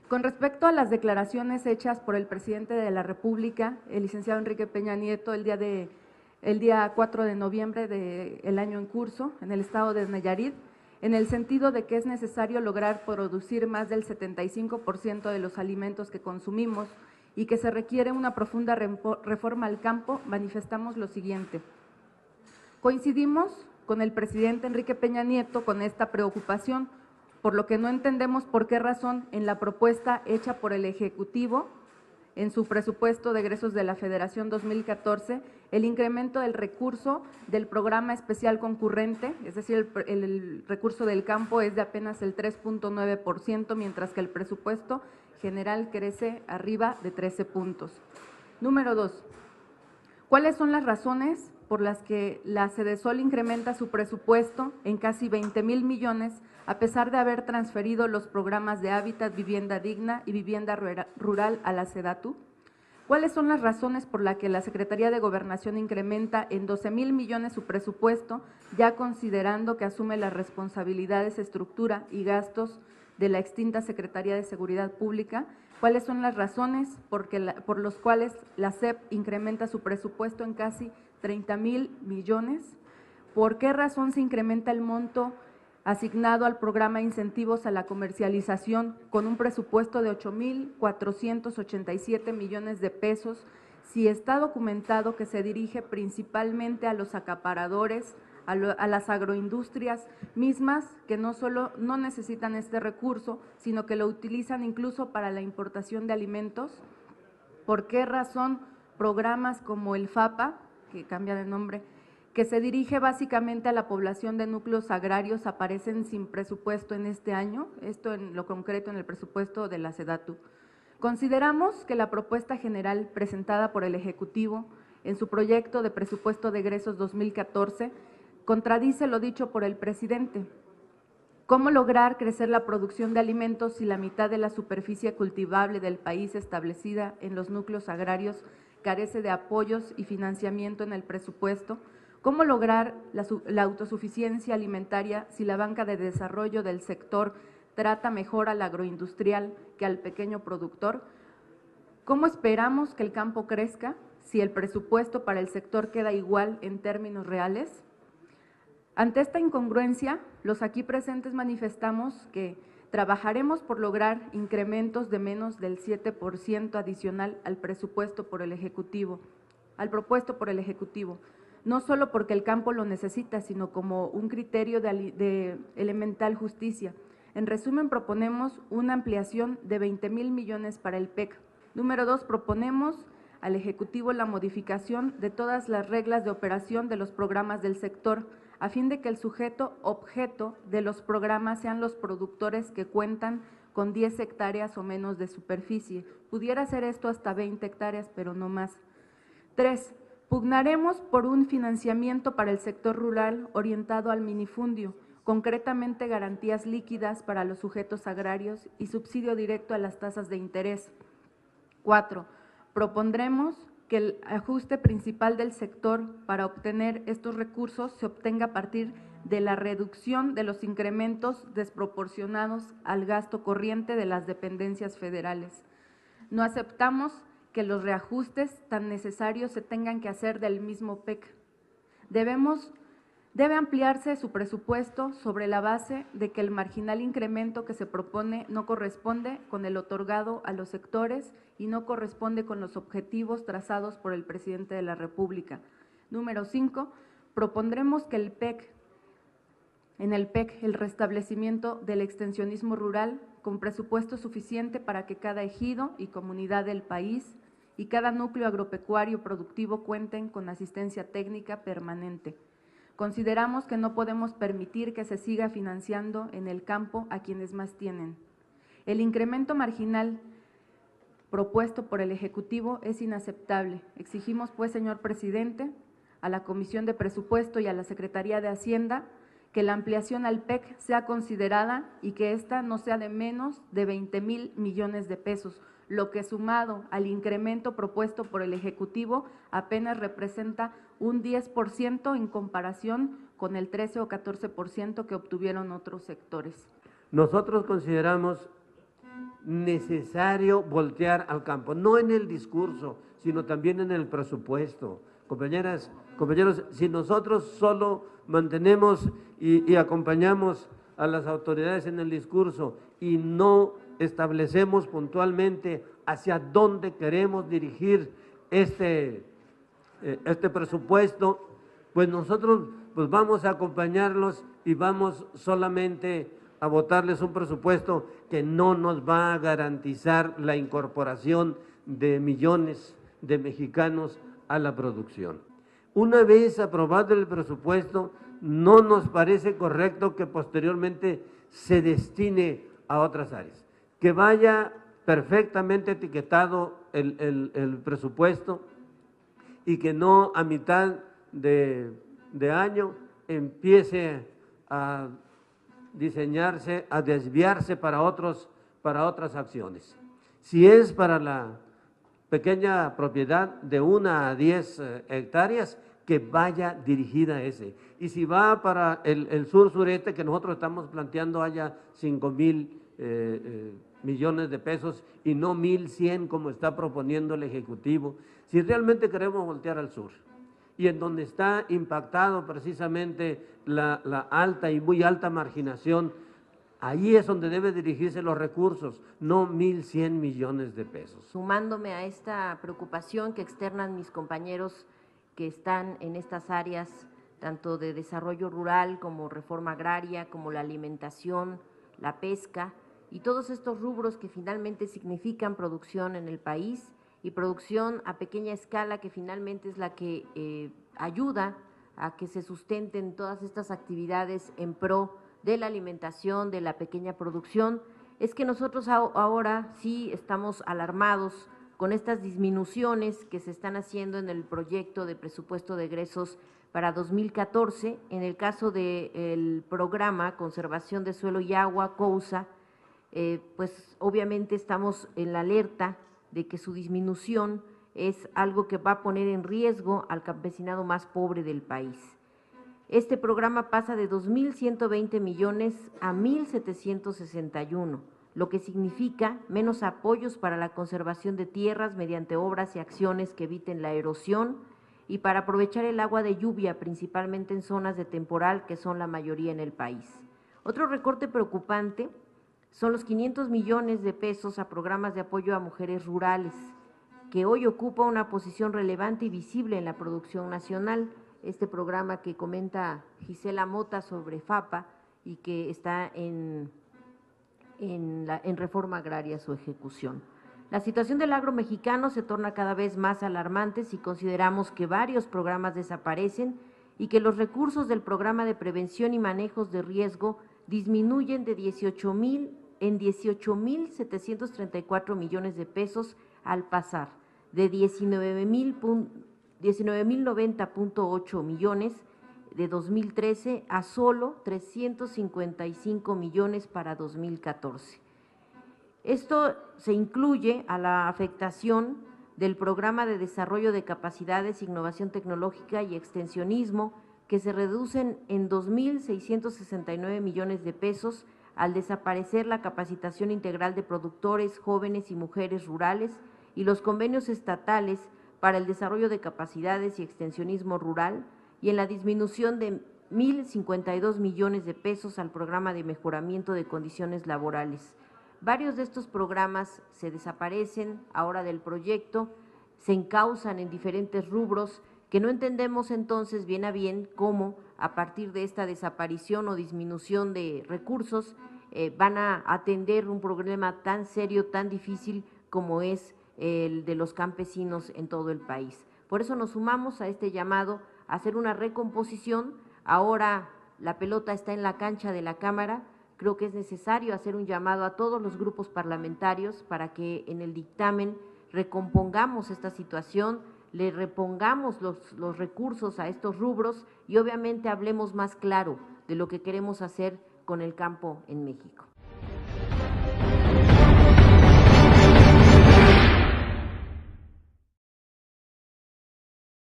Con respecto a las declaraciones hechas por el presidente de la República, el licenciado Enrique Peña Nieto, el día 4 de noviembre del año en curso, en el estado de Nayarit, en el sentido de que es necesario lograr producir más del 75% de los alimentos que consumimos y que se requiere una profunda reforma al campo, manifestamos lo siguiente. Coincidimos con el presidente Enrique Peña Nieto con esta preocupación, por lo que no entendemos por qué razón en la propuesta hecha por el Ejecutivo, en su presupuesto de egresos de la Federación 2014, el incremento del recurso del programa especial concurrente, es decir, el recurso del campo es de apenas el 3.9%, mientras que el presupuesto general crece arriba de 13 puntos. Número 2. ¿Cuáles son las razones por las que la Sedesol incrementa su presupuesto en casi 20,000 millones a pesar de haber transferido los programas de hábitat, vivienda digna y vivienda rural a la Sedatu? ¿Cuáles son las razones por las que la Secretaría de Gobernación incrementa en 12,000 millones su presupuesto, ya considerando que asume las responsabilidades, estructura y gastos de la extinta Secretaría de Seguridad Pública? ¿Cuáles son las razones por las cuales la SEP incrementa su presupuesto en casi 30,000 millones? ¿Por qué razón se incrementa el monto asignado al programa Incentivos a la Comercialización con un presupuesto de 8,487 millones de pesos, si está documentado que se dirige principalmente a los acaparadores, a las agroindustrias mismas que no solo no necesitan este recurso, sino que lo utilizan incluso para la importación de alimentos? ¿Por qué razón programas como el FAPA, que cambia de nombre, que se dirige básicamente a la población de núcleos agrarios, aparecen sin presupuesto en este año? Esto en lo concreto en el presupuesto de la Sedatu. Consideramos que la propuesta general presentada por el Ejecutivo en su proyecto de presupuesto de egresos 2014 contradice lo dicho por el presidente. ¿Cómo lograr crecer la producción de alimentos si la mitad de la superficie cultivable del país establecida en los núcleos agrarios carece de apoyos y financiamiento en el presupuesto? ¿Cómo lograr la autosuficiencia alimentaria si la banca de desarrollo del sector trata mejor al agroindustrial que al pequeño productor? ¿Cómo esperamos que el campo crezca si el presupuesto para el sector queda igual en términos reales? Ante esta incongruencia, los aquí presentes manifestamos que trabajaremos por lograr incrementos de menos del 7% adicional al presupuesto por el Ejecutivo, al propuesto por el Ejecutivo, no solo porque el campo lo necesita, sino como un criterio de elemental justicia. En resumen, proponemos una ampliación de 20,000 millones para el PEC. Número 2, proponemos al Ejecutivo la modificación de todas las reglas de operación de los programas del sector, a fin de que el sujeto objeto de los programas sean los productores que cuentan con 10 hectáreas o menos de superficie. Pudiera ser esto hasta 20 hectáreas, pero no más. 3. Pugnaremos por un financiamiento para el sector rural orientado al minifundio, concretamente garantías líquidas para los sujetos agrarios y subsidio directo a las tasas de interés. 4. Propondremos que el ajuste principal del sector para obtener estos recursos se obtenga a partir de la reducción de los incrementos desproporcionados al gasto corriente de las dependencias federales. No aceptamos que los reajustes tan necesarios se tengan que hacer del mismo PEC. Debe ampliarse su presupuesto sobre la base de que el marginal incremento que se propone no corresponde con el otorgado a los sectores y no corresponde con los objetivos trazados por el presidente de la República. Número 5, propondremos que en el PEC el restablecimiento del extensionismo rural con presupuesto suficiente para que cada ejido y comunidad del país y cada núcleo agropecuario productivo cuenten con asistencia técnica permanente. Consideramos que no podemos permitir que se siga financiando en el campo a quienes más tienen. El incremento marginal propuesto por el Ejecutivo es inaceptable. Exigimos, pues, señor presidente, a la Comisión de Presupuesto y a la Secretaría de Hacienda que la ampliación al PEC sea considerada y que ésta no sea de menos de 20,000 millones de pesos, lo que sumado al incremento propuesto por el Ejecutivo apenas representa un 10% en comparación con el 13 o 14% que obtuvieron otros sectores. Nosotros consideramos necesario voltear al campo, no en el discurso, sino también en el presupuesto. Compañeras, compañeros, si nosotros solo mantenemos y acompañamos a las autoridades en el discurso y no establecemos puntualmente hacia dónde queremos dirigir este presupuesto, pues nosotros pues vamos a acompañarlos y vamos solamente a votarles un presupuesto que no nos va a garantizar la incorporación de millones de mexicanos a la producción. Una vez aprobado el presupuesto, no nos parece correcto que posteriormente se destine a otras áreas, que vaya perfectamente etiquetado el presupuesto y que no a mitad de año empiece a diseñarse, a desviarse para otras acciones. Si es para la pequeña propiedad de 1 a 10 hectáreas, que vaya dirigida a ese. Y si va para el sur-sureste, que nosotros estamos planteando haya 5,000 millones de pesos y no 1,100 como está proponiendo el Ejecutivo, si realmente queremos voltear al sur y en donde está impactado precisamente la alta y muy alta marginación, ahí es donde debe dirigirse los recursos, no 1,100 millones de pesos. Sumándome a esta preocupación que externan mis compañeros que están en estas áreas, tanto de desarrollo rural como reforma agraria, como la alimentación, la pesca y todos estos rubros que finalmente significan producción en el país y producción a pequeña escala que finalmente es la que ayuda a que se sustenten todas estas actividades en pro de la alimentación, de la pequeña producción, es que nosotros ahora sí estamos alarmados con estas disminuciones que se están haciendo en el proyecto de presupuesto de egresos para 2014, en el caso del programa Conservación de Suelo y Agua, COUSA, pues obviamente estamos en la alerta de que su disminución es algo que va a poner en riesgo al campesinado más pobre del país. Este programa pasa de 2,120 millones a 1,761, lo que significa menos apoyos para la conservación de tierras mediante obras y acciones que eviten la erosión y para aprovechar el agua de lluvia, principalmente en zonas de temporal, que son la mayoría en el país. Otro recorte preocupante son los 500 millones de pesos a programas de apoyo a mujeres rurales, que hoy ocupa una posición relevante y visible en la producción nacional. Este programa que comenta Gisela Mota sobre FAPA y que está en reforma agraria su ejecución. La situación del agro mexicano se torna cada vez más alarmante si consideramos que varios programas desaparecen y que los recursos del programa de prevención y manejos de riesgo disminuyen de 18,734 millones de pesos al pasar de 19,090,8 millones de 2013 a solo 355 millones para 2014. Esto se incluye a la afectación del Programa de Desarrollo de Capacidades, Innovación Tecnológica y Extensionismo, que se reducen en 2,669 millones de pesos al desaparecer la capacitación integral de productores, jóvenes y mujeres rurales y los convenios estatales para el desarrollo de capacidades y extensionismo rural, y en la disminución de 1,052 millones de pesos al programa de mejoramiento de condiciones laborales. Varios de estos programas se desaparecen ahora del proyecto, se encausan en diferentes rubros que no entendemos entonces bien a bien cómo a partir de esta desaparición o disminución de recursos van a atender un problema tan serio, tan difícil como es el de los campesinos en todo el país. Por eso nos sumamos a este llamado a hacer una recomposición. Ahora la pelota está en la cancha de la Cámara. Creo que es necesario hacer un llamado a todos los grupos parlamentarios para que en el dictamen recompongamos esta situación, le repongamos los recursos a estos rubros y obviamente hablemos más claro de lo que queremos hacer con el campo en México.